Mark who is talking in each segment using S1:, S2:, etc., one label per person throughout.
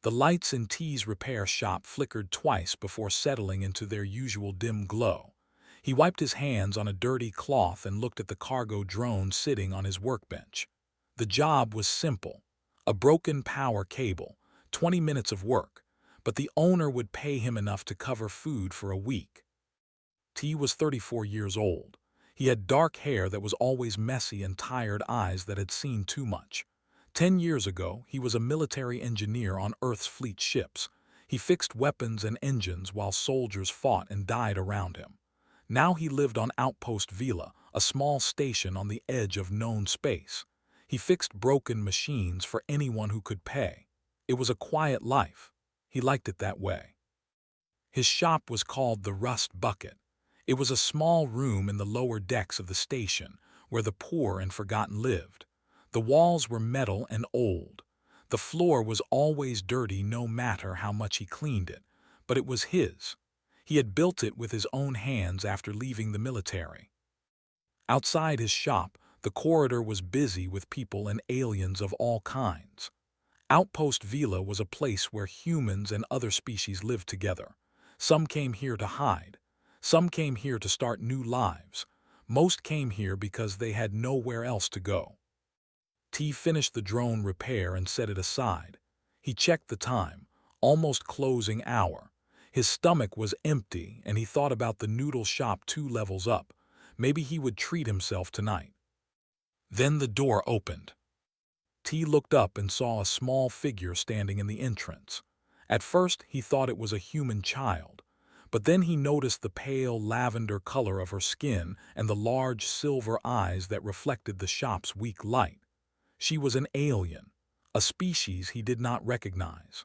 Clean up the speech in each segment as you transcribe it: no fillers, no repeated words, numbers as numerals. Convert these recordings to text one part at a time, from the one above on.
S1: The lights in T's repair shop flickered twice before settling into their usual dim glow. He wiped his hands on a dirty cloth and looked at the cargo drone sitting on his workbench. The job was simple. A broken power cable, 20 minutes of work, but the owner would pay him enough to cover food for a week. T was 34 years old. He had dark hair that was always messy and tired eyes that had seen too much. 10 years ago, he was a military engineer on Earth's fleet ships. He fixed weapons and engines while soldiers fought and died around him. Now he lived on Outpost Vila, a small station on the edge of known space. He fixed broken machines for anyone who could pay. It was a quiet life. He liked it that way. His shop was called the Rust Bucket. It was a small room in the lower decks of the station, where the poor and forgotten lived. The walls were metal and old. The floor was always dirty no matter how much he cleaned it, but it was his. He had built it with his own hands after leaving the military. Outside his shop, the corridor was busy with people and aliens of all kinds. Outpost Vila was a place where humans and other species lived together. Some came here to hide. Some came here to start new lives. Most came here because they had nowhere else to go. T finished the drone repair and set it aside. He checked the time, almost closing hour. His stomach was empty, and he thought about the noodle shop 2 levels up. Maybe he would treat himself tonight. Then the door opened. T looked up and saw a small figure standing in the entrance. At first, he thought it was a human child, but then he noticed the pale lavender color of her skin and the large silver eyes that reflected the shop's weak light. She was an alien, a species he did not recognize.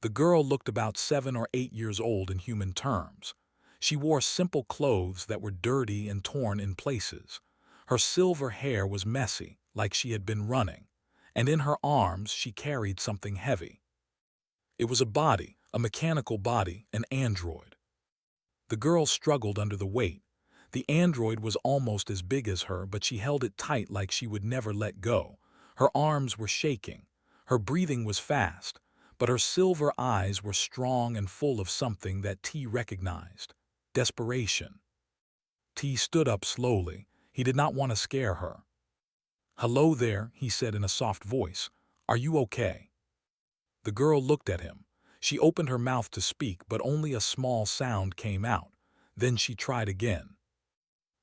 S1: The girl looked about 7 or 8 years old in human terms. She wore simple clothes that were dirty and torn in places. Her silver hair was messy, like she had been running, and in her arms she carried something heavy. It was a body, a mechanical body, an android. The girl struggled under the weight. The android was almost as big as her, but she held it tight like she would never let go. Her arms were shaking. Her breathing was fast, but her silver eyes were strong and full of something that T recognized: desperation. T stood up slowly. He did not want to scare her. "Hello there," he said in a soft voice. "Are you okay?" The girl looked at him. She opened her mouth to speak, but only a small sound came out. Then she tried again.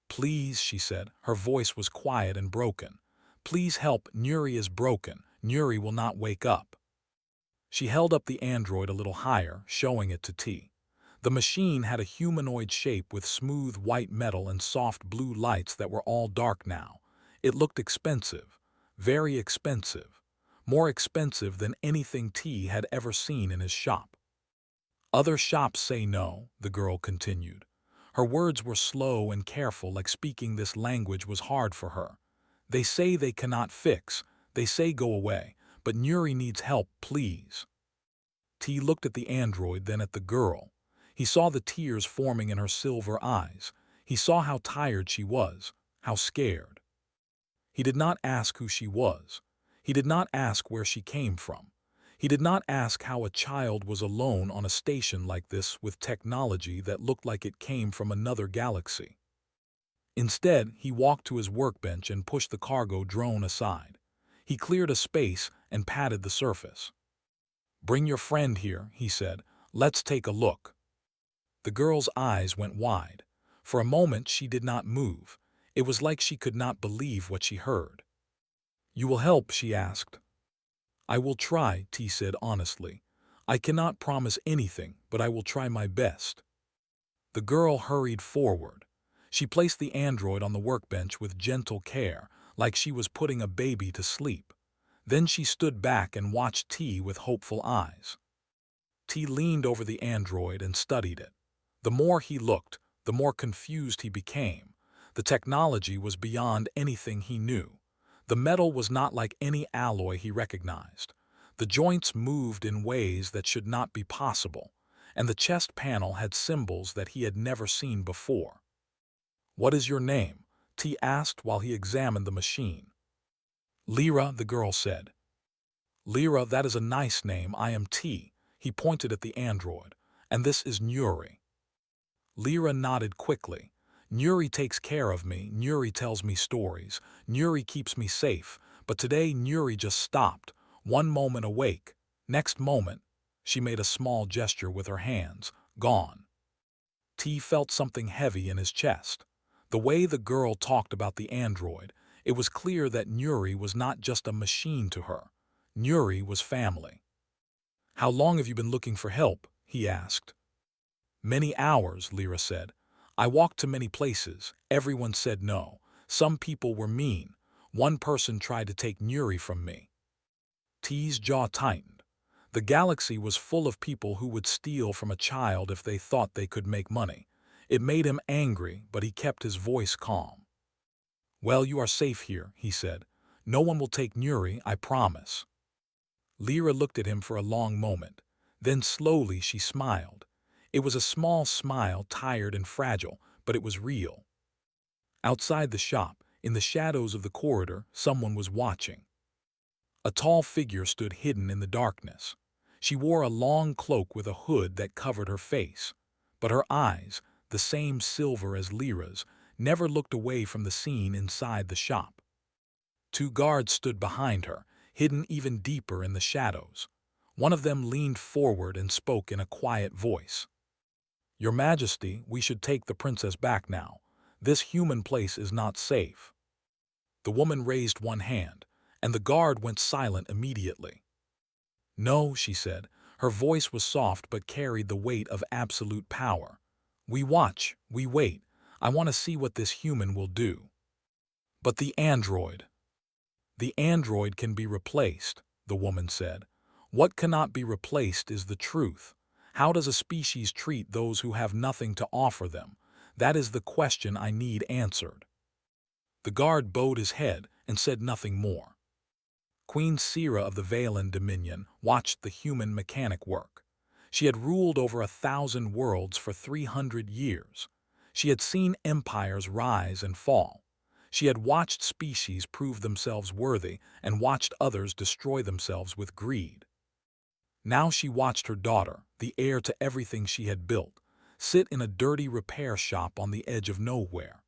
S1: "Please," she said. Her voice was quiet and broken. "Please help. Nuri is broken. Nuri will not wake up." She held up the android a little higher, showing it to T. The machine had a humanoid shape with smooth white metal and soft blue lights that were all dark now. It looked expensive, very expensive, more expensive than anything T had ever seen in his shop. "Other shops say no," the girl continued. Her words were slow and careful, like speaking this language was hard for her. "They say they cannot fix. They say go away. But Nuri needs help, please." T looked at the android, then at the girl. He saw the tears forming in her silver eyes. He saw how tired she was, how scared. He did not ask who she was. He did not ask where she came from. He did not ask how a child was alone on a station like this with technology that looked like it came from another galaxy. Instead, he walked to his workbench and pushed the cargo drone aside. He cleared a space and patted the surface. "Bring your friend here," he said. "Let's take a look." The girl's eyes went wide. For a moment she did not move. It was like she could not believe what she heard. "You will help?" she asked. "I will try," T said honestly. "I cannot promise anything, but I will try my best." The girl hurried forward. She placed the android on the workbench with gentle care, like she was putting a baby to sleep. Then she stood back and watched T with hopeful eyes. T leaned over the android and studied it. The more he looked, the more confused he became. The technology was beyond anything he knew. The metal was not like any alloy he recognized. The joints moved in ways that should not be possible, and the chest panel had symbols that he had never seen before. "What is your name?" T asked while he examined the machine. "Lyra," the girl said. Lyra, that is a nice name. I am T. He pointed at the android. And this is Nuri. Lyra nodded quickly. Nuri takes care of me, Nuri tells me stories, Nuri keeps me safe, but today Nuri just stopped, one moment awake, next moment, she made a small gesture with her hands, gone. T felt something heavy in his chest. The way the girl talked about the android, it was clear that Nuri was not just a machine to her. Nuri was family. How long have you been looking for help? He asked. Many hours, Lyra said. I walked to many places. Everyone said no. Some people were mean. One person tried to take Nuri from me. T's jaw tightened. The galaxy was full of people who would steal from a child if they thought they could make money. It made him angry, but he kept his voice calm. Well, you are safe here, he said. No one will take Nuri, I promise. Lyra looked at him for a long moment. Then slowly she smiled. It was a small smile, tired and fragile, but it was real. Outside the shop, in the shadows of the corridor, someone was watching. A tall figure stood hidden in the darkness. She wore a long cloak with a hood that covered her face, but her eyes, the same silver as Lyra's, never looked away from the scene inside the shop. Two guards stood behind her, hidden even deeper in the shadows. One of them leaned forward and spoke in a quiet voice. Your Majesty, we should take the princess back now. This human place is not safe. The woman raised one hand, and the guard went silent immediately. No, she said. Her voice was soft but carried the weight of absolute power. We watch, we wait. I want to see what this human will do. But the android. The android can be replaced, the woman said. What cannot be replaced is the truth. How does a species treat those who have nothing to offer them? That is the question I need answered. The guard bowed his head and said nothing more. Queen Sira of the Valen Dominion watched the human mechanic work. She had ruled over 1,000 worlds for 300 years. She had seen empires rise and fall. She had watched species prove themselves worthy and watched others destroy themselves with greed. Now she watched her daughter, the heir to everything she had built, sit in a dirty repair shop on the edge of nowhere.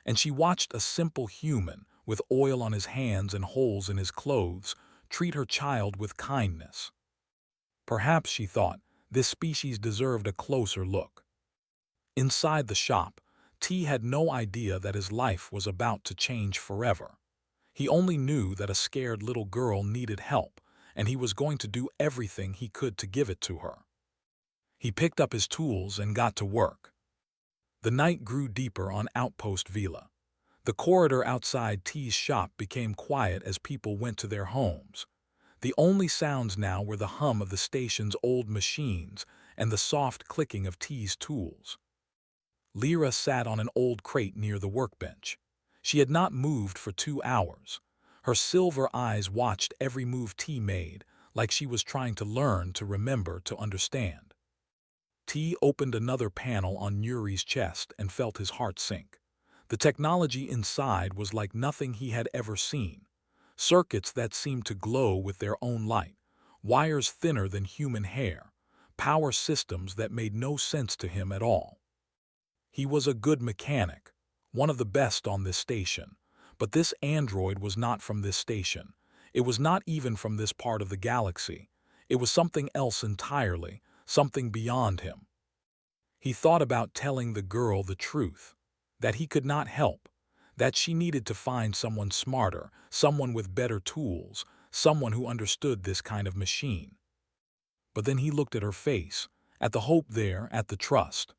S1: And she watched a simple human, with oil on his hands and holes in his clothes, treat her child with kindness. Perhaps, she thought, this species deserved a closer look. Inside the shop, T had no idea that his life was about to change forever. He only knew that a scared little girl needed help, and he was going to do everything he could to give it to her. He picked up his tools and got to work. The night grew deeper on Outpost Vila. The corridor outside T's shop became quiet as people went to their homes. The only sounds now were the hum of the station's old machines and the soft clicking of T's tools. Lyra sat on an old crate near the workbench. She had not moved for 2 hours. Her silver eyes watched every move T made, like she was trying to learn, to remember, to understand. T opened another panel on Nuri's chest and felt his heart sink. The technology inside was like nothing he had ever seen. Circuits that seemed to glow with their own light, wires thinner than human hair, power systems that made no sense to him at all. He was a good mechanic, one of the best on this station, but this android was not from this station. It was not even from this part of the galaxy. It was something else entirely, something beyond him. He thought about telling the girl the truth, that he could not help, that she needed to find someone smarter, someone with better tools, someone who understood this kind of machine. But then he looked at her face, at the hope there, at the trust.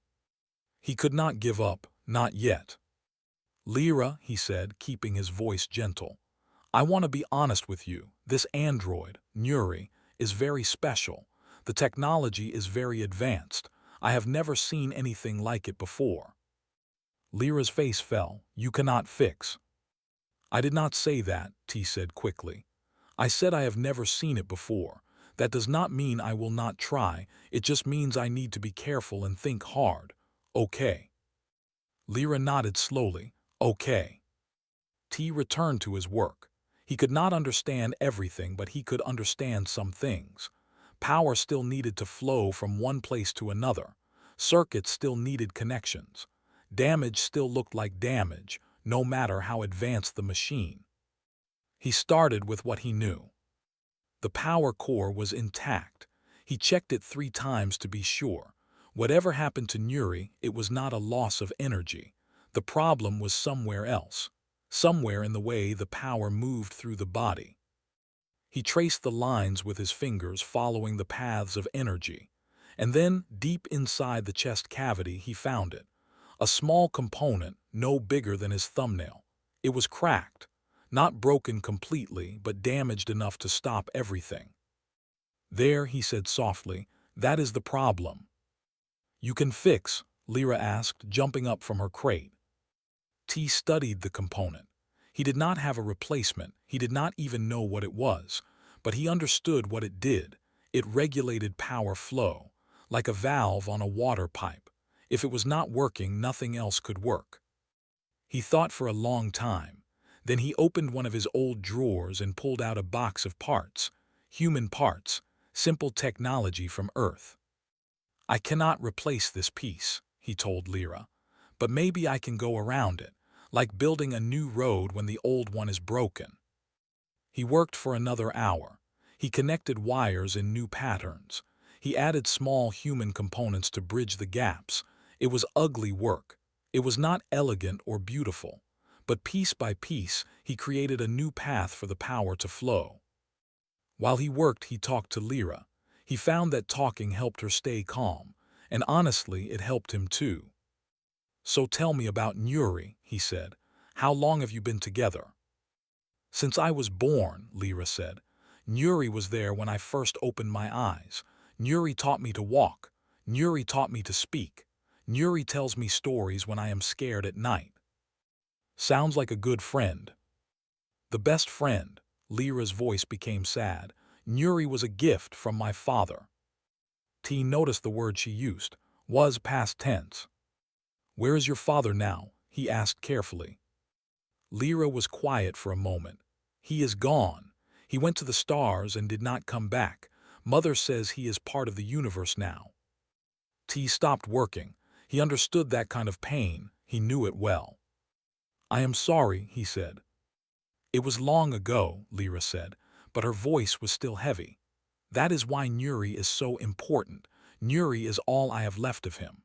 S1: He could not give up, not yet. Lyra, he said, keeping his voice gentle, I want to be honest with you. This android, Nuri, is very special. The technology is very advanced. I have never seen anything like it before. Lyra's face fell. You cannot fix. I did not say that, T said quickly. I said I have never seen it before. That does not mean I will not try. It just means I need to be careful and think hard. Okay. Lyra nodded slowly. Okay. T returned to his work. He could not understand everything, but he could understand some things. Power still needed to flow from one place to another. Circuits still needed connections. Damage still looked like damage, no matter how advanced the machine. He started with what he knew. The power core was intact. He checked it 3 times to be sure. Whatever happened to Nuri, it was not a loss of energy. The problem was somewhere else, somewhere in the way the power moved through the body. He traced the lines with his fingers, following the paths of energy. And then, deep inside the chest cavity, he found it. A small component, no bigger than his thumbnail. It was cracked. Not broken completely, but damaged enough to stop everything. "There," he said softly, "that is the problem." "You can fix?" Lyra asked, jumping up from her crate. T studied the component. He did not have a replacement, he did not even know what it was, but he understood what it did. It regulated power flow, like a valve on a water pipe. If it was not working, nothing else could work. He thought for a long time. Then he opened one of his old drawers and pulled out a box of parts. Human parts, simple technology from Earth. "I cannot replace this piece," he told Lyra, "but maybe I can go around it, like building a new road when the old one is broken." He worked for another hour. He connected wires in new patterns. He added small human components to bridge the gaps. It was ugly work. It was not elegant or beautiful. But piece by piece, he created a new path for the power to flow. While he worked, he talked to Lyra. He found that talking helped her stay calm, and honestly, it helped him too. "So tell me about Nuri," he said. "How long have you been together?" "Since I was born," Lyra said. "Nuri was there when I first opened my eyes. Nuri taught me to walk. Nuri taught me to speak. Nuri tells me stories when I am scared at night." "Sounds like a good friend." "The best friend." Lyra's voice became sad. "Nuri was a gift from my father." T noticed the word she used. Was past tense. "Where is your father now?" he asked carefully. Lyra was quiet for a moment. "He is gone. He went to the stars and did not come back. Mother says he is part of the universe now." T stopped working. He understood that kind of pain. He knew it well. "I am sorry," he said. "It was long ago," Lyra said, but her voice was still heavy. "That is why Nuri is so important. Nuri is all I have left of him."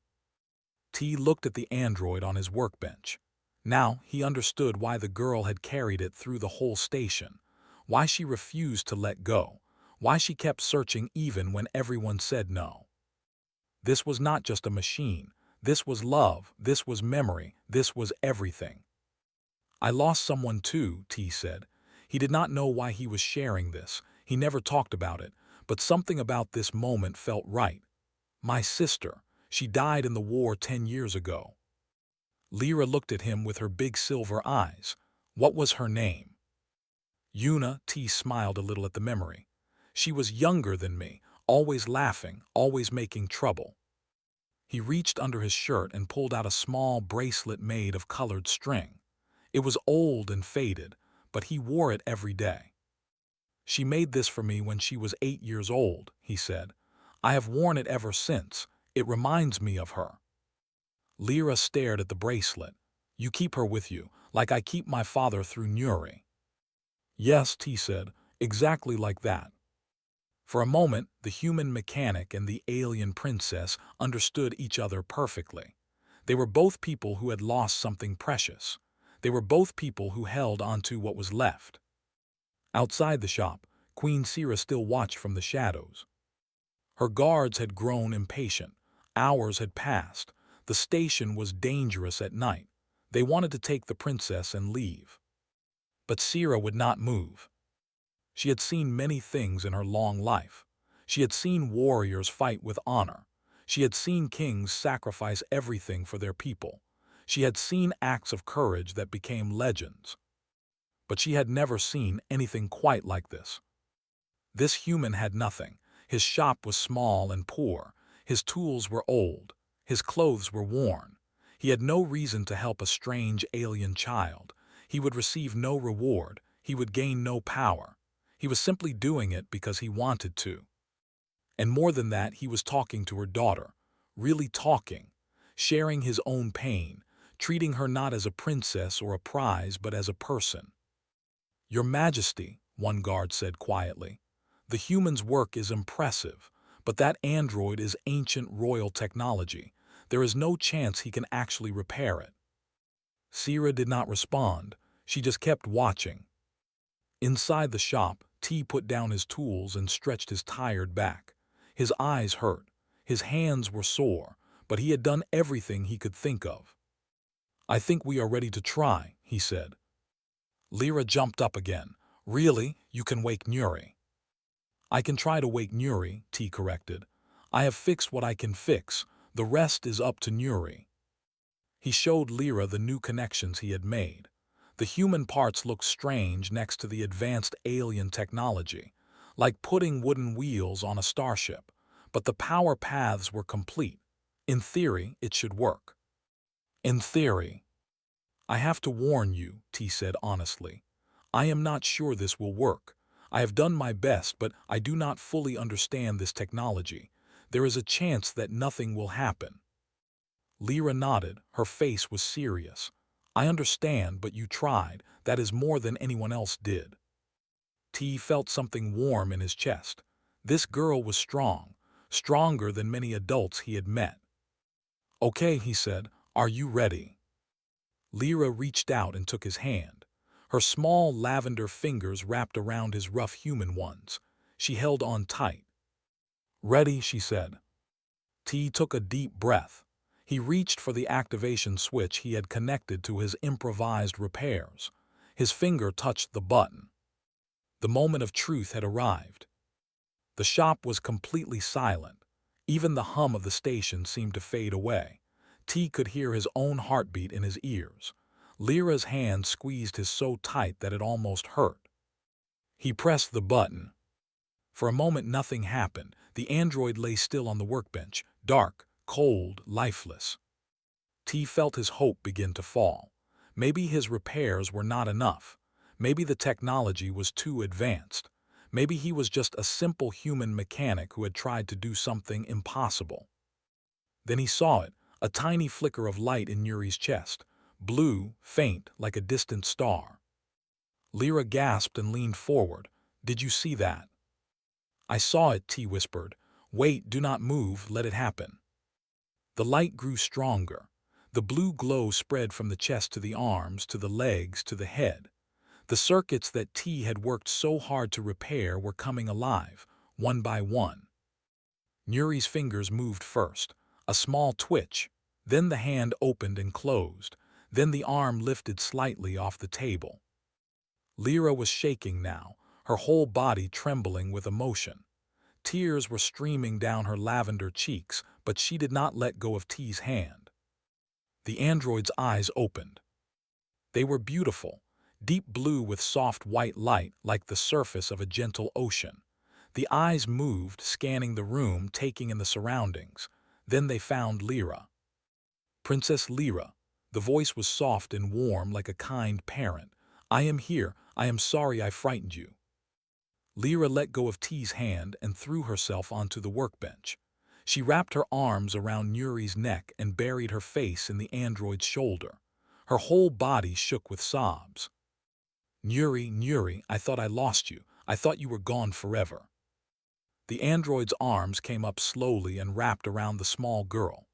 S1: T looked at the android on his workbench. Now he understood why the girl had carried it through the whole station, why she refused to let go, why she kept searching even when everyone said no. This was not just a machine. This was love. This was memory. This was everything. "I lost someone too," T said. He did not know why he was sharing this. He never talked about it, but something about this moment felt right. "My sister. She died in the war 10 years ago." Lyra looked at him with her big silver eyes. "What was her name?" "Yuna." T smiled a little at the memory. "She was younger than me, always laughing, always making trouble." He reached under his shirt and pulled out a small bracelet made of colored string. It was old and faded, but he wore it every day. "She made this for me when she was 8 years old," he said. "I have worn it ever since. It reminds me of her." Lyra stared at the bracelet. "You keep her with you, like I keep my father through Nuri." "Yes," T said, "exactly like that." For a moment, the human mechanic and the alien princess understood each other perfectly. They were both people who had lost something precious. They were both people who held onto what was left. Outside the shop, Queen Sira still watched from the shadows. Her guards had grown impatient. Hours had passed. The station was dangerous at night. They wanted to take the princess and leave. But Sira would not move. She had seen many things in her long life. She had seen warriors fight with honor. She had seen kings sacrifice everything for their people. She had seen acts of courage that became legends. But she had never seen anything quite like this. This human had nothing. His shop was small and poor. His tools were old. His clothes were worn. He had no reason to help a strange alien child. He would receive no reward. He would gain no power. He was simply doing it because he wanted to. And more than that, he was talking to her daughter, really talking, sharing his own pain, treating her not as a princess or a prize but as a person. "Your Majesty," one guard said quietly, "the human's work is impressive, but that android is ancient royal technology. There is no chance he can actually repair it." Sierra did not respond. She just kept watching. Inside the shop, T put down his tools and stretched his tired back. His eyes hurt. His hands were sore, but he had done everything he could think of. "I think we are ready to try," he said. Lyra jumped up again. "Really? You can wake Nuri." "I can try to wake Nuri," T corrected. "I have fixed what I can fix. The rest is up to Nuri." He showed Lyra the new connections he had made. The human parts looked strange next to the advanced alien technology, like putting wooden wheels on a starship, but the power paths were complete. In theory, it should work. In theory. "I have to warn you," T said honestly. "I am not sure this will work. I have done my best, but I do not fully understand this technology. There is a chance that nothing will happen." Lyra nodded. Her face was serious. "I understand, but you tried. That is more than anyone else did." T felt something warm in his chest. This girl was strong, stronger than many adults he had met. "Okay," he said. "Are you ready?" Lyra reached out and took his hand. Her small lavender fingers wrapped around his rough human ones. She held on tight. "Ready," she said. T took a deep breath. He reached for the activation switch he had connected to his improvised repairs. His finger touched the button. The moment of truth had arrived. The shop was completely silent. Even the hum of the station seemed to fade away. T could hear his own heartbeat in his ears. Lyra's hand squeezed his so tight that it almost hurt. He pressed the button. For a moment nothing happened. The android lay still on the workbench, dark, cold, lifeless. T felt his hope begin to fall. Maybe his repairs were not enough. Maybe the technology was too advanced. Maybe he was just a simple human mechanic who had tried to do something impossible. Then he saw it, a tiny flicker of light in Nuri's chest, blue, faint, like a distant star. Lyra gasped and leaned forward. "Did you see that?" "I saw it," T whispered. "Wait, do not move, let it happen." The light grew stronger. The blue glow spread from the chest to the arms, to the legs, to the head. The circuits that T had worked so hard to repair were coming alive, one by one. Nuri's fingers moved first, a small twitch. Then the hand opened and closed. Then the arm lifted slightly off the table. Lyra was shaking now, her whole body trembling with emotion. Tears were streaming down her lavender cheeks, but she did not let go of T's hand. The android's eyes opened. They were beautiful, deep blue with soft white light like the surface of a gentle ocean. The eyes moved, scanning the room, taking in the surroundings. Then they found Lyra. "Princess Lyra." The voice was soft and warm like a kind parent. "I am here. I am sorry I frightened you." Lyra let go of T's hand and threw herself onto the workbench. She wrapped her arms around Nuri's neck and buried her face in the android's shoulder. Her whole body shook with sobs. "Nuri, Nuri, I thought I lost you. I thought you were gone forever." The android's arms came up slowly and wrapped around the small girl.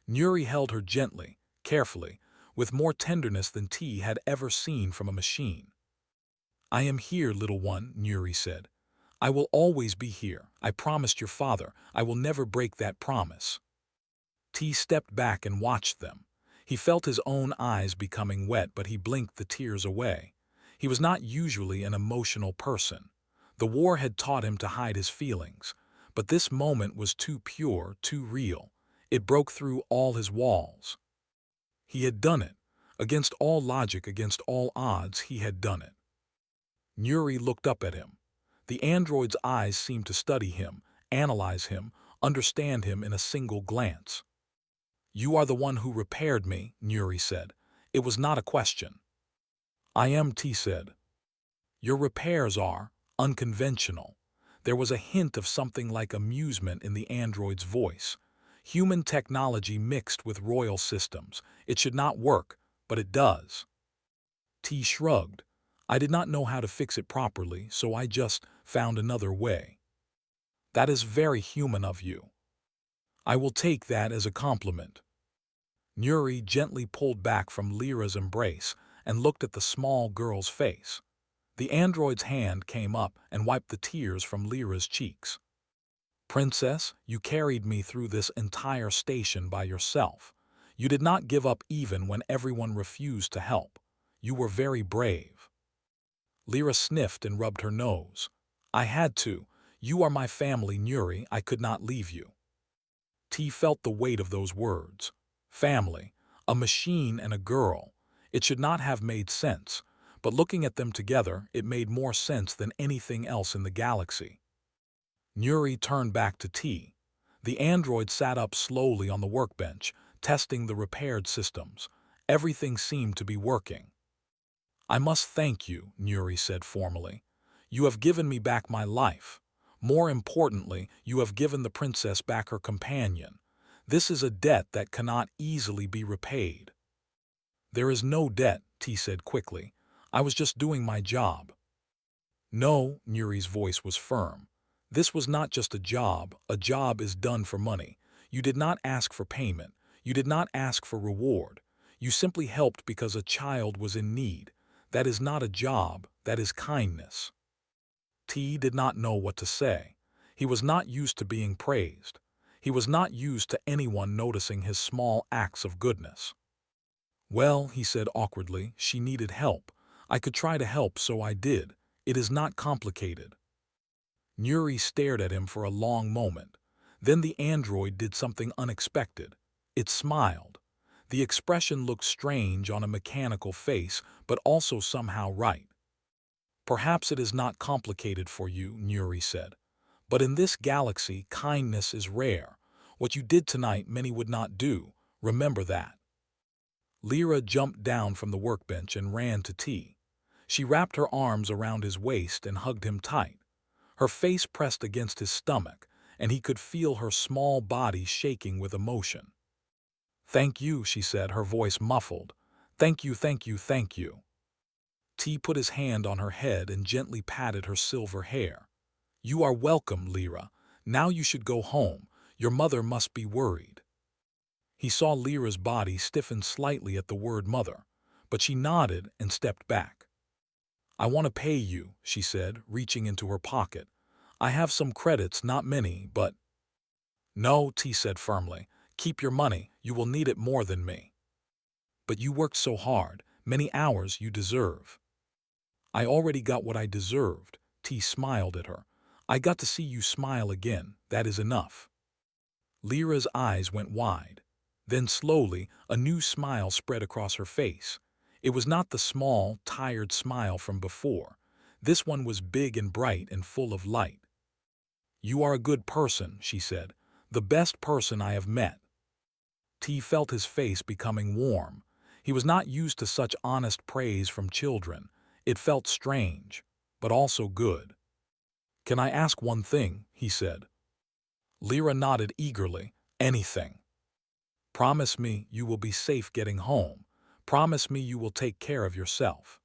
S1: Nuri held her gently, carefully, with more tenderness than T had ever seen from a machine. "I am here, little one," Nuri said. "I will always be here. I promised your father. I will never break that promise." T stepped back and watched them. He felt his own eyes becoming wet, but he blinked the tears away. He was not usually an emotional person. The war had taught him to hide his feelings, but this moment was too pure, too real. It broke through all his walls. He had done it. Against all logic, against all odds, he had done it. Nuri looked up at him. The android's eyes seemed to study him, analyze him, understand him in a single glance. "You are the one who repaired me," Nuri said. "It was not a question." "I am," T said. Your repairs are unconventional. There was a hint of something like amusement in the android's voice. Human technology mixed with royal systems. It should not work, but it does. T shrugged. I did not know how to fix it properly, so I just found another way. That is very human of you. I will take that as a compliment. Nuri gently pulled back from Lyra's embrace and looked at the small girl's face. The android's hand came up and wiped the tears from Lyra's cheeks. Princess, you carried me through this entire station by yourself. You did not give up even when everyone refused to help. You were very brave. Lyra sniffed and rubbed her nose. I had to. You are my family, Nuri. I could not leave you. T felt the weight of those words. Family, a machine and a girl. It should not have made sense, but looking at them together, it made more sense than anything else in the galaxy. Nuri turned back to T. The android sat up slowly on the workbench, testing the repaired systems. Everything seemed to be working. I must thank you, Nuri said formally. You have given me back my life. More importantly, you have given the princess back her companion. This is a debt that cannot easily be repaid. There is no debt, T said quickly. I was just doing my job. No, Nuri's voice was firm. This was not just a job. A job is done for money. You did not ask for payment. You did not ask for reward. You simply helped because a child was in need. That is not a job. That is kindness. T did not know what to say. He was not used to being praised. He was not used to anyone noticing his small acts of goodness. Well, he said awkwardly, she needed help. I could try to help, so I did. It is not complicated. Nuri stared at him for a long moment. Then the android did something unexpected. It smiled. The expression looked strange on a mechanical face, but also somehow right. Perhaps it is not complicated for you, Nuri said. But in this galaxy, kindness is rare. What you did tonight many would not do. Remember that. Lyra jumped down from the workbench and ran to T. She wrapped her arms around his waist and hugged him tight. Her face pressed against his stomach, and he could feel her small body shaking with emotion. Thank you, she said, her voice muffled. Thank you, thank you, thank you. T put his hand on her head and gently patted her silver hair. You are welcome, Lyra. Now you should go home. Your mother must be worried. He saw Lyra's body stiffen slightly at the word mother, but she nodded and stepped back. I want to pay you, she said, reaching into her pocket. I have some credits, not many, but... No, T said firmly. Keep your money. You will need it more than me. But you worked so hard. Many hours you deserve. I already got what I deserved. T smiled at her. I got to see you smile again. That is enough. Lyra's eyes went wide. Then slowly, a new smile spread across her face. It was not the small, tired smile from before. This one was big and bright and full of light. You are a good person, she said. The best person I have met. T felt his face becoming warm. He was not used to such honest praise from children. It felt strange, but also good. Can I ask one thing? He said. Lyra nodded eagerly. Anything. Promise me you will be safe getting home. Promise me you will take care of yourself.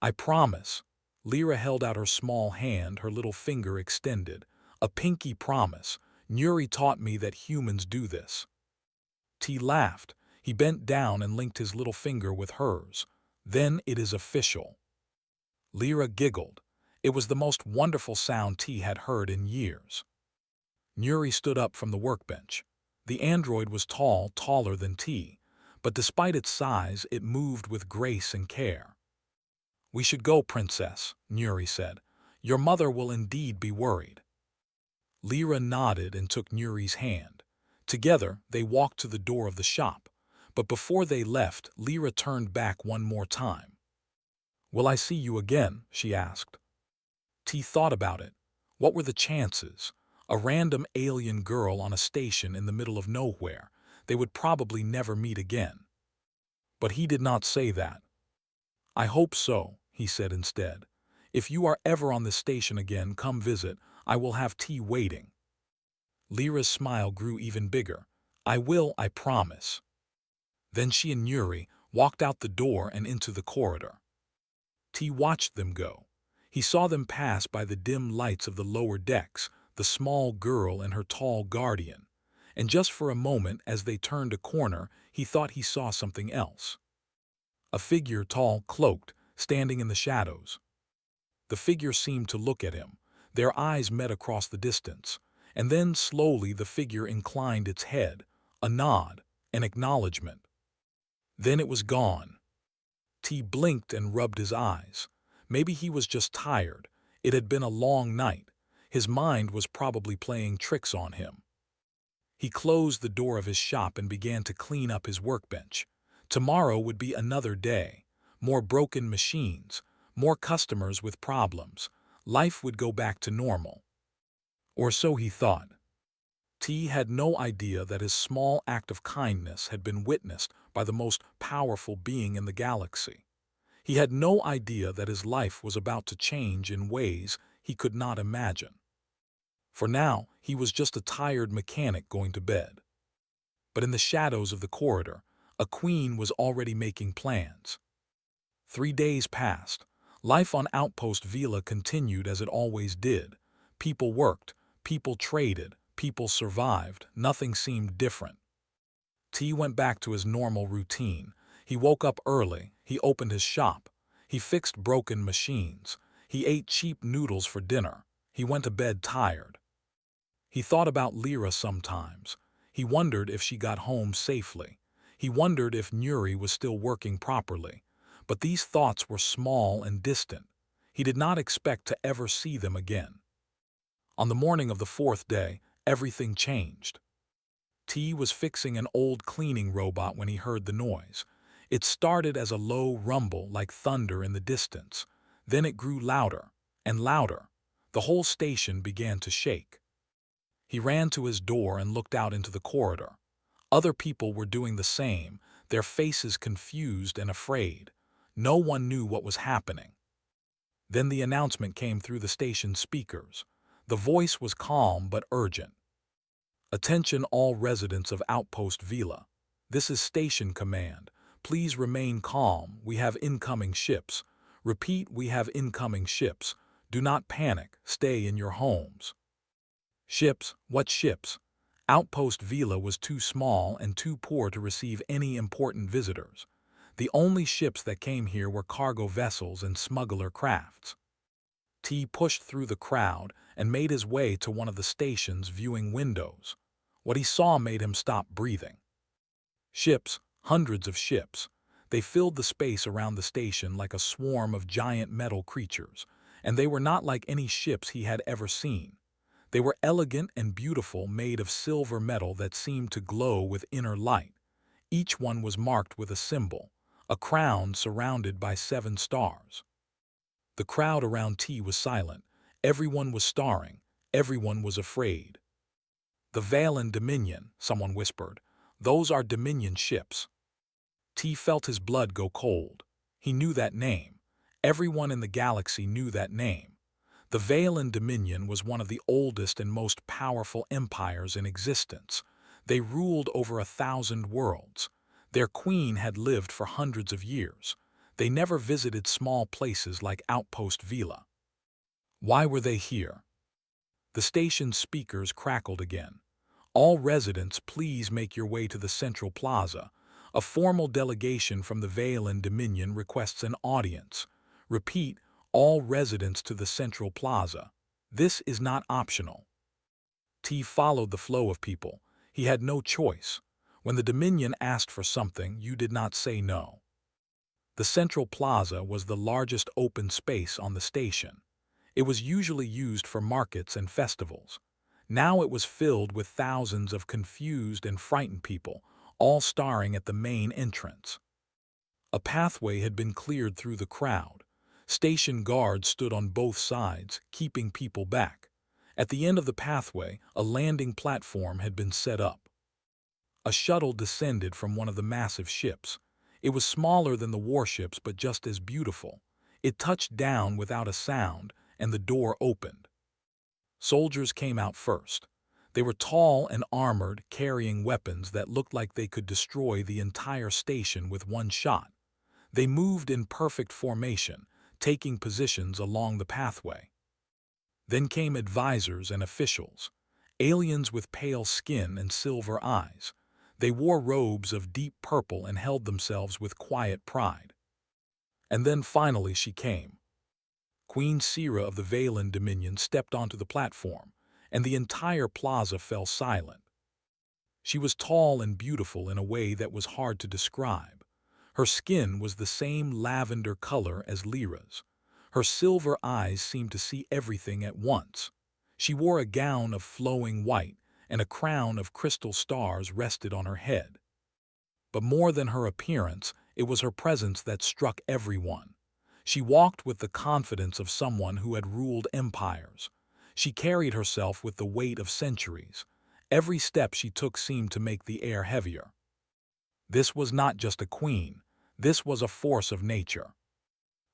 S1: I promise. Lyra held out her small hand, her little finger extended. A pinky promise. Nuri taught me that humans do this. T laughed. He bent down and linked his little finger with hers. Then it is official. Lyra giggled. It was the most wonderful sound T had heard in years. Nuri stood up from the workbench. The android was tall, taller than T, but despite its size, it moved with grace and care. We should go, Princess, Nuri said. Your mother will indeed be worried. Lyra nodded and took Nuri's hand. Together, they walked to the door of the shop, but before they left, Lyra turned back one more time. Will I see you again? She asked. T thought about it. What were the chances? A random alien girl on a station in the middle of nowhere. They would probably never meet again. But he did not say that. I hope so, he said instead. If you are ever on this station again, come visit. I will have tea waiting." Lyra's smile grew even bigger. "I will, I promise." Then she and Yuri walked out the door and into the corridor. T watched them go. He saw them pass by the dim lights of the lower decks, the small girl and her tall guardian. And just for a moment, as they turned a corner, he thought he saw something else. A figure, tall, cloaked, standing in the shadows. The figure seemed to look at him. Their eyes met across the distance. And then, slowly, the figure inclined its head, a nod, an acknowledgement. Then it was gone. T blinked and rubbed his eyes. Maybe he was just tired. It had been a long night. His mind was probably playing tricks on him. He closed the door of his shop and began to clean up his workbench. Tomorrow would be another day. More broken machines, more customers with problems. Life would go back to normal. Or so he thought. T had no idea that his small act of kindness had been witnessed by the most powerful being in the galaxy. He had no idea that his life was about to change in ways he could not imagine. For now, he was just a tired mechanic going to bed. But in the shadows of the corridor, a queen was already making plans. 3 days passed. Life on Outpost Vila continued as it always did. People worked, people traded, people survived. Nothing seemed different. T went back to his normal routine. He woke up early, he opened his shop, he fixed broken machines, he ate cheap noodles for dinner, he went to bed tired. He thought about Lyra sometimes. He wondered if she got home safely. He wondered if Nuri was still working properly. But these thoughts were small and distant. He did not expect to ever see them again. On the morning of the 4th day, everything changed. T was fixing an old cleaning robot when he heard the noise. It started as a low rumble like thunder in the distance. Then it grew louder and louder. The whole station began to shake. He ran to his door and looked out into the corridor. Other people were doing the same, their faces confused and afraid. No one knew what was happening. Then the announcement came through the station speakers. The voice was calm but urgent. "Attention all residents of Outpost Vila. This is Station Command. Please remain calm. We have incoming ships. Repeat, we have incoming ships. Do not panic. Stay in your homes." Ships? What ships? Outpost Vila was too small and too poor to receive any important visitors. The only ships that came here were cargo vessels and smuggler crafts. T pushed through the crowd and made his way to one of the station's viewing windows. What he saw made him stop breathing. Ships, hundreds of ships. They filled the space around the station like a swarm of giant metal creatures, and they were not like any ships he had ever seen. They were elegant and beautiful, made of silver metal that seemed to glow with inner light. Each one was marked with a symbol, a crown surrounded by 7 stars. The crowd around T was silent. Everyone was staring. Everyone was afraid. "The Valen Dominion," someone whispered. "Those are Dominion ships." T felt his blood go cold. He knew that name. Everyone in the galaxy knew that name. The Valen Dominion was one of the oldest and most powerful empires in existence. They ruled over 1,000 worlds. Their queen had lived for hundreds of years. They never visited small places like Outpost Vila. Why were they here? The station's speakers crackled again. "All residents, please make your way to the Central Plaza. A formal delegation from the Valen Dominion requests an audience. Repeat, all residents to the Central Plaza. This is not optional." T followed the flow of people. He had no choice. When the Dominion asked for something, you did not say no. The Central Plaza was the largest open space on the station. It was usually used for markets and festivals. Now it was filled with thousands of confused and frightened people, all staring at the main entrance. A pathway had been cleared through the crowd. Station guards stood on both sides, keeping people back. At the end of the pathway, a landing platform had been set up. A shuttle descended from one of the massive ships. It was smaller than the warships but just as beautiful. It touched down without a sound, and the door opened. Soldiers came out first. They were tall and armored, carrying weapons that looked like they could destroy the entire station with one shot. They moved in perfect formation, taking positions along the pathway. Then came advisors and officials, aliens with pale skin and silver eyes. They wore robes of deep purple and held themselves with quiet pride. And then finally she came. Queen Sira of the Valen Dominion stepped onto the platform, and the entire plaza fell silent. She was tall and beautiful in a way that was hard to describe. Her skin was the same lavender color as Lyra's. Her silver eyes seemed to see everything at once. She wore a gown of flowing white, and a crown of crystal stars rested on her head. But more than her appearance, it was her presence that struck everyone. She walked with the confidence of someone who had ruled empires. She carried herself with the weight of centuries. Every step she took seemed to make the air heavier. This was not just a queen. This was a force of nature.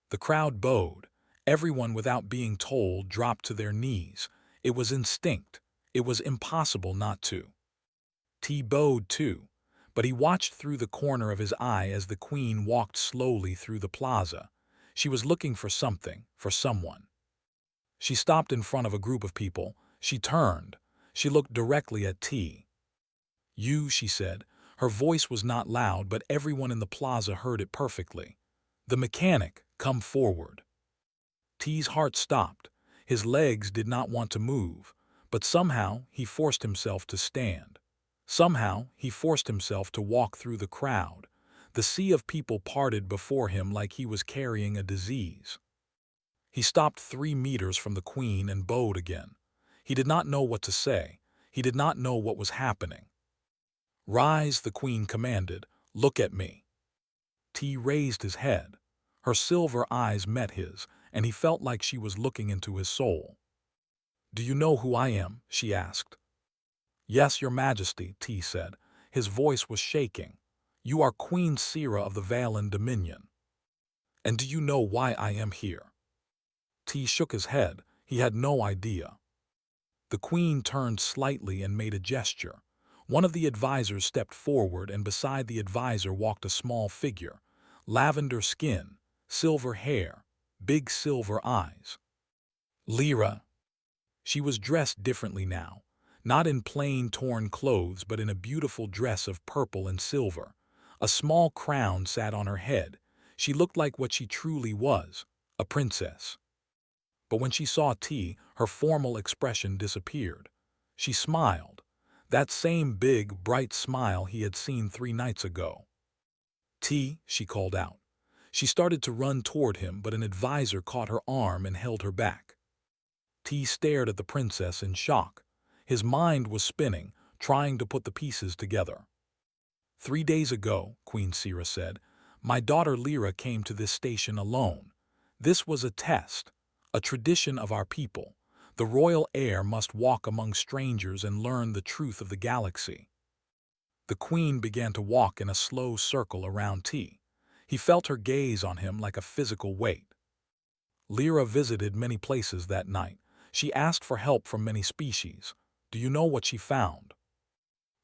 S1: The crowd bowed. Everyone, without being told, dropped to their knees. It was instinct. It was impossible not to. T bowed too, but he watched through the corner of his eye as the queen walked slowly through the plaza. She was looking for something, for someone. She stopped in front of a group of people. She turned. She looked directly at T. "You," she said. Her voice was not loud, but everyone in the plaza heard it perfectly. "The mechanic, come forward." T's heart stopped. His legs did not want to move, but somehow he forced himself to stand. Somehow he forced himself to walk through the crowd. The sea of people parted before him like he was carrying a disease. He stopped 3 meters from the queen and bowed again. He did not know what to say. He did not know what was happening. "Rise," the queen commanded. "Look at me." T raised his head. Her silver eyes met his, and he felt like she was looking into his soul. "Do you know who I am?" she asked. "Yes, your majesty," T said. His voice was shaking. "You are Queen Sira of the Valen Dominion." "And do you know why I am here?" T shook his head. He had no idea. The queen turned slightly and made a gesture. One of the advisors stepped forward, and beside the advisor walked a small figure. Lavender skin, silver hair, big silver eyes. Lyra. She was dressed differently now, not in plain torn clothes but in a beautiful dress of purple and silver. A small crown sat on her head. She looked like what she truly was, a princess. But when she saw T, her formal expression disappeared. She smiled, that same big, bright smile he had seen 3 nights ago. "T," she called out. She started to run toward him, but an advisor caught her arm and held her back. T stared at the princess in shock. His mind was spinning, trying to put the pieces together. "3 days ago," Queen Sira said, "my daughter Lyra came to this station alone. This was a test, a tradition of our people. The royal heir must walk among strangers and learn the truth of the galaxy." The queen began to walk in a slow circle around T. He felt her gaze on him like a physical weight. Lyra visited many places that night. She asked for help from many species. Do you know what she found?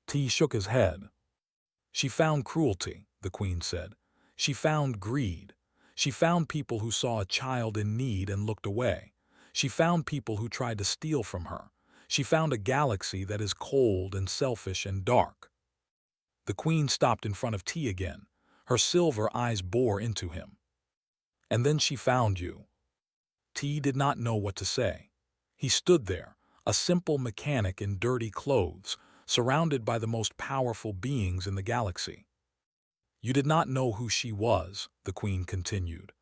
S1: T shook his head. "She found cruelty," the queen said. "She found greed. She found people who saw a child in need and looked away. She found people who tried to steal from her. She found a galaxy that is cold and selfish and dark." The queen stopped in front of T again. Her silver eyes bore into him. "And then she found you." T did not know what to say. He stood there, a simple mechanic in dirty clothes, surrounded by the most powerful beings in the galaxy. "You did not know who she was," the queen continued.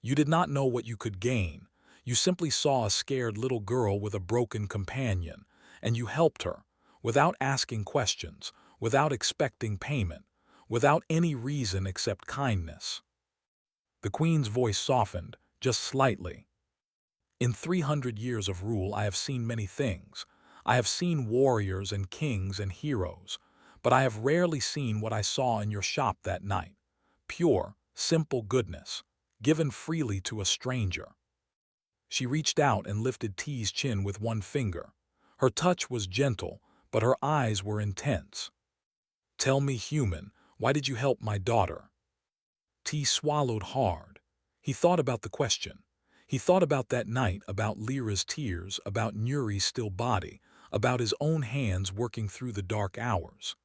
S1: "You did not know what you could gain. You simply saw a scared little girl with a broken companion, and you helped her, without asking questions, without expecting payment, without any reason except kindness." The queen's voice softened, just slightly. "In 300 years of rule I have seen many things. I have seen warriors and kings and heroes, but I have rarely seen what I saw in your shop that night. Pure, simple goodness. given freely to a stranger. She reached out and lifted T's chin with one finger. Her touch was gentle, but her eyes were intense. "Tell me, human, why did you help my daughter?" T swallowed hard. He thought about the question. He thought about that night, about Lyra's tears, about Nuri's still body, about his own hands working through the dark hours.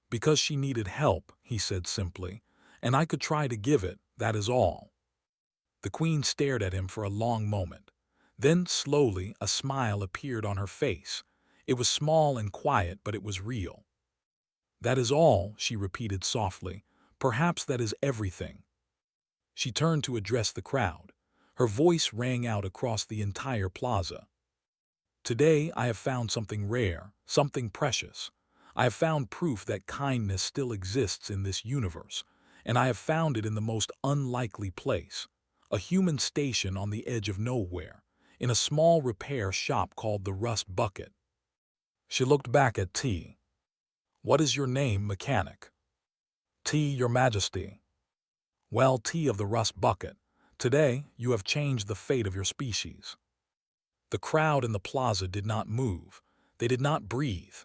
S1: "Because she needed help," he said simply, "and I could try to give it, that is all." The queen stared at him for a long moment. Then, slowly, a smile appeared on her face. It was small and quiet, but it was real. "That is all," she repeated softly. "Perhaps that is everything." She turned to address the crowd. Her voice rang out across the entire plaza. "Today I have found something rare, something precious. I have found proof that kindness still exists in this universe, and I have found it in the most unlikely place, a human station on the edge of nowhere, in a small repair shop called the Rust Bucket." She looked back at T. "What is your name, mechanic?" "T, your majesty." "Well, T of the Rust Bucket, today you have changed the fate of your species." The crowd in the plaza did not move. They did not breathe.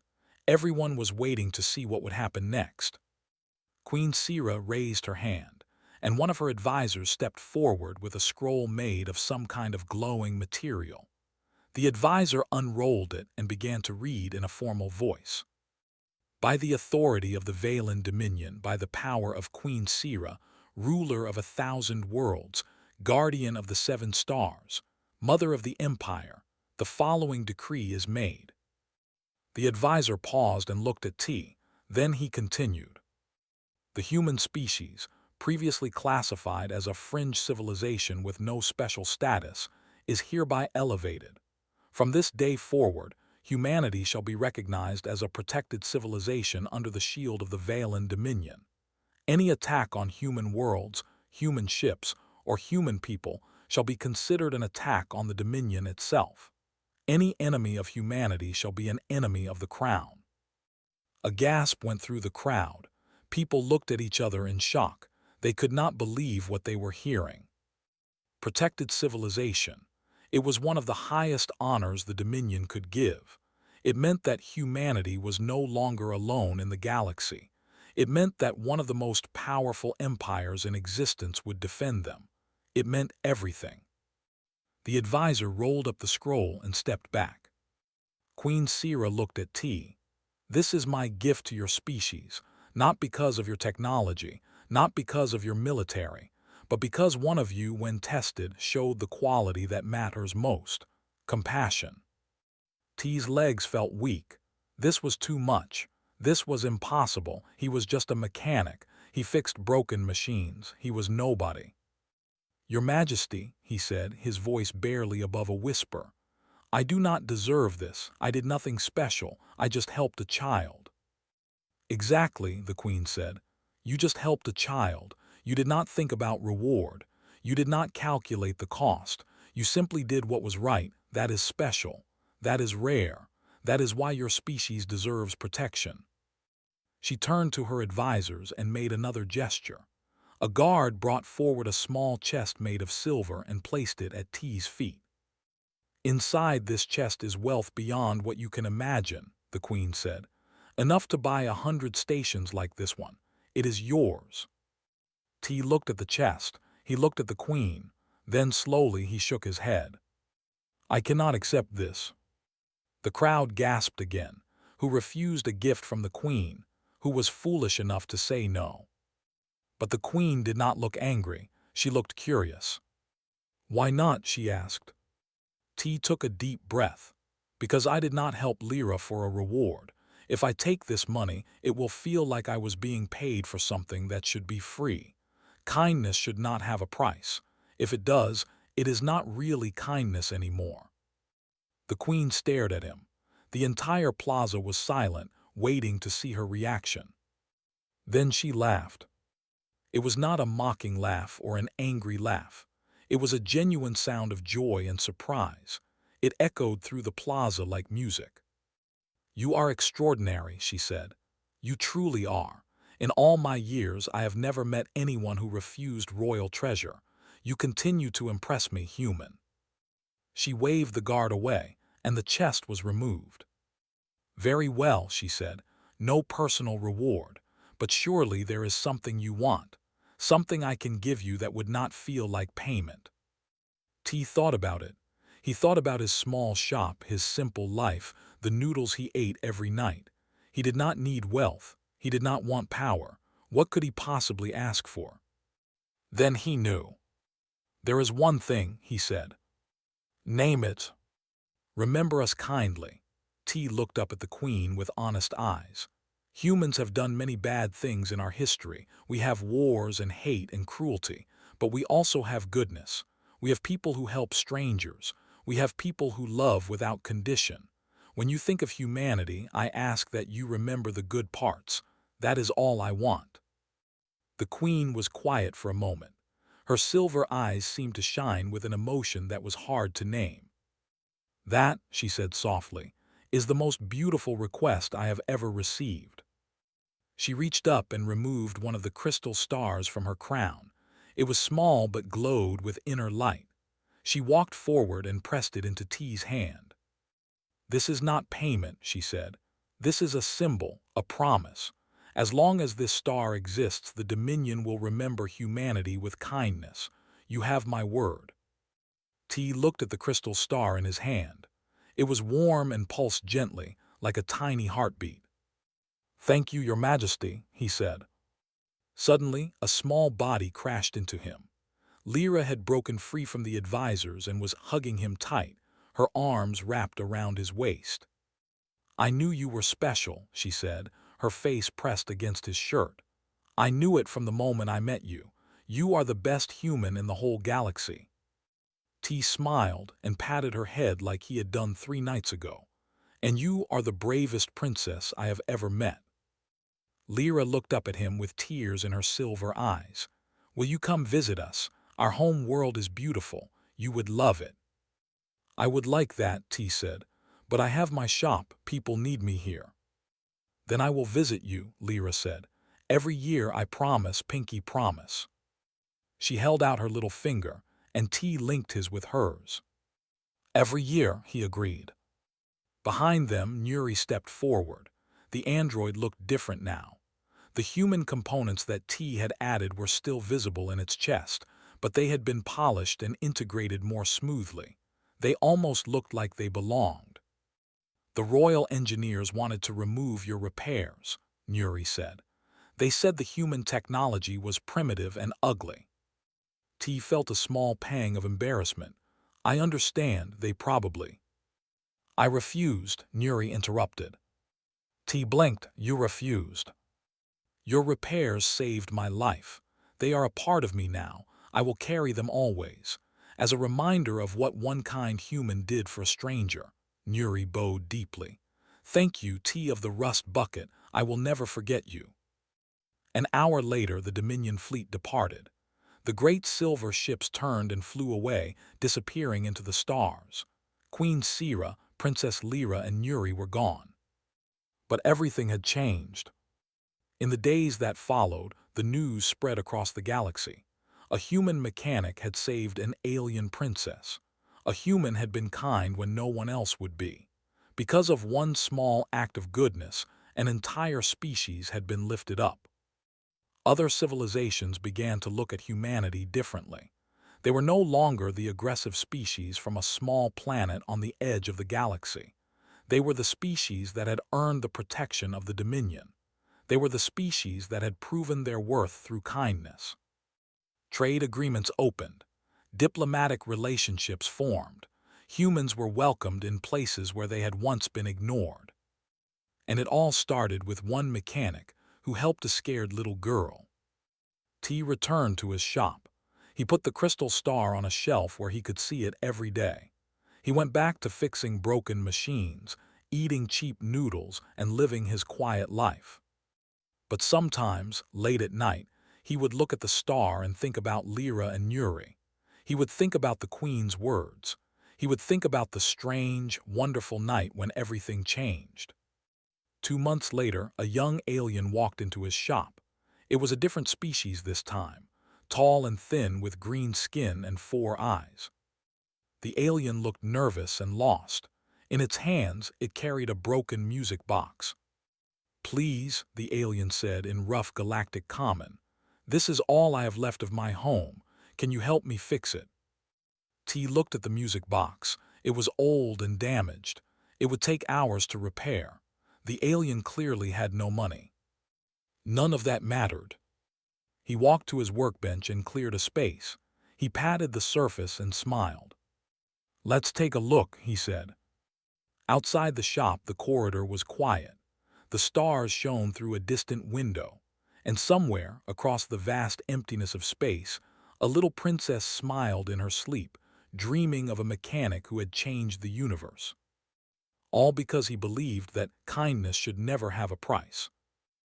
S1: Everyone was waiting to see what would happen next. Queen Sira raised her hand, and one of her advisors stepped forward with a scroll made of some kind of glowing material. The advisor unrolled it and began to read in a formal voice. "By the authority of the Valen Dominion, by the power of Queen Sira, ruler of 1,000 worlds, guardian of the 7 stars, mother of the empire, the following decree is made." The advisor paused and looked at T. Then he continued. "The human species, previously classified as a fringe civilization with no special status, is hereby elevated. From this day forward, humanity shall be recognized as a protected civilization under the shield of the Valen Dominion. Any attack on human worlds, human ships, or human people shall be considered an attack on the Dominion itself. Any enemy of humanity shall be an enemy of the Crown." A gasp went through the crowd. People looked at each other in shock. They could not believe what they were hearing. Protected civilization. It was one of the highest honors the Dominion could give. It meant that humanity was no longer alone in the galaxy. It meant that one of the most powerful empires in existence would defend them. It meant everything. The advisor rolled up the scroll and stepped back. Queen Sira looked at T. "This is my gift to your species, not because of your technology, not because of your military, but because one of you, when tested, showed the quality that matters most: compassion." T's legs felt weak. This was too much. This was impossible. He was just a mechanic. He fixed broken machines. He was nobody. "Your Majesty," he said, his voice barely above a whisper, "I do not deserve this. I did nothing special. I just helped a child." "Exactly," the Queen said. "You just helped a child. You did not think about reward. You did not calculate the cost. You simply did what was right. That is special. That is rare. That is why your species deserves protection." She turned to her advisors and made another gesture. A guard brought forward a small chest made of silver and placed it at T's feet. "Inside this chest is wealth beyond what you can imagine," the Queen said. "Enough to buy 100 stations like this one. It is yours." T looked at the chest. He looked at the Queen. Then slowly he shook his head. "I cannot accept this." The crowd gasped again. Who refused a gift from the Queen? Who was foolish enough to say no? But the Queen did not look angry. She looked curious. "Why not?" she asked. T took a deep breath. "Because I did not help Lyra for a reward. If I take this money, it will feel like I was being paid for something that should be free. Kindness should not have a price. If it does, it is not really kindness anymore." The Queen stared at him. The entire plaza was silent, waiting to see her reaction. Then she laughed. It was not a mocking laugh or an angry laugh. It was a genuine sound of joy and surprise. It echoed through the plaza like music. "You are extraordinary," she said. "You truly are. In all my years, I have never met anyone who refused royal treasure. You continue to impress me, human." She waved the guard away, and the chest was removed. "Very well," she said. "No personal reward, but surely there is something you want, something I can give you that would not feel like payment." T thought about it. He thought about his small shop, his simple life, the noodles he ate every night. He did not need wealth. He did not want power. What could he possibly ask for? Then he knew. "There is one thing," he said. "Name it." "Remember us kindly." T looked up at the Queen with honest eyes. "Humans have done many bad things in our history. We have wars and hate and cruelty, but we also have goodness. We have people who help strangers. We have people who love without condition. When you think of humanity, I ask that you remember the good parts. That is all I want." The Queen was quiet for a moment. Her silver eyes seemed to shine with an emotion that was hard to name. "That," she said softly, "is the most beautiful request I have ever received." She reached up and removed one of the crystal stars from her crown. It was small but glowed with inner light. She walked forward and pressed it into T's hand. "This is not payment," she said. "This is a symbol, a promise. As long as this star exists, the Dominion will remember humanity with kindness. You have my word." T looked at the crystal star in his hand. It was warm and pulsed gently, like a tiny heartbeat. "Thank you, Your Majesty," he said. Suddenly, a small body crashed into him. Lyra had broken free from the advisors and was hugging him tight, her arms wrapped around his waist. "I knew you were special," she said, her face pressed against his shirt. "I knew it from the moment I met you. You are the best human in the whole galaxy." T smiled and patted her head like he had done 3 nights ago. "And you are the bravest princess I have ever met." Lyra looked up at him with tears in her silver eyes. "Will you come visit us? Our home world is beautiful. You would love it." "I would like that," T said, "but I have my shop. People need me here." "Then I will visit you," Lyra said. "Every year, I promise, pinky promise." She held out her little finger, and T linked his with hers. "Every year," he agreed. Behind them, Nuri stepped forward. The android looked different now. The human components that T had added were still visible in its chest, but they had been polished and integrated more smoothly. They almost looked like they belonged. "The royal engineers wanted to remove your repairs," Nuri said. "They said the human technology was primitive and ugly." T felt a small pang of embarrassment. "I understand, they probably—" "I refused," Nuri interrupted. T blinked. "You refused." "Your repairs saved my life. They are a part of me now. I will carry them always. As a reminder of what one kind human did for a stranger." Nuri bowed deeply. "Thank you, T of the Rust Bucket. I will never forget you." An hour later, the Dominion fleet departed. The great silver ships turned and flew away, disappearing into the stars. Queen Sira, Princess Lyra, and Nuri were gone. But everything had changed. In the days that followed, the news spread across the galaxy. A human mechanic had saved an alien princess. A human had been kind when no one else would be. Because of one small act of goodness, an entire species had been lifted up. Other civilizations began to look at humanity differently. They were no longer the aggressive species from a small planet on the edge of the galaxy. They were the species that had earned the protection of the Dominion. They were the species that had proven their worth through kindness. Trade agreements opened. Diplomatic relationships formed. Humans were welcomed in places where they had once been ignored. And it all started with one mechanic who helped a scared little girl. T returned to his shop. He put the crystal star on a shelf where he could see it every day. He went back to fixing broken machines, eating cheap noodles, and living his quiet life. But sometimes, late at night, he would look at the star and think about Lyra and Nuri. He would think about the Queen's words. He would think about the strange, wonderful night when everything changed. 2 months later, a young alien walked into his shop. It was a different species this time. tall and thin with green skin and 4 eyes. The alien looked nervous and lost. In its hands, it carried a broken music box. "Please," the alien said in rough galactic common, "this is all I have left of my home. Can you help me fix it?" T looked at the music box. It was old and damaged. It would take hours to repair. The alien clearly had no money. None of that mattered. He walked to his workbench and cleared a space. He patted the surface and smiled. "Let's take a look," he said. Outside the shop, the corridor was quiet. The stars shone through a distant window, and somewhere, across the vast emptiness of space, a little princess smiled in her sleep, dreaming of a mechanic who had changed the universe. All because he believed that kindness should never have a price.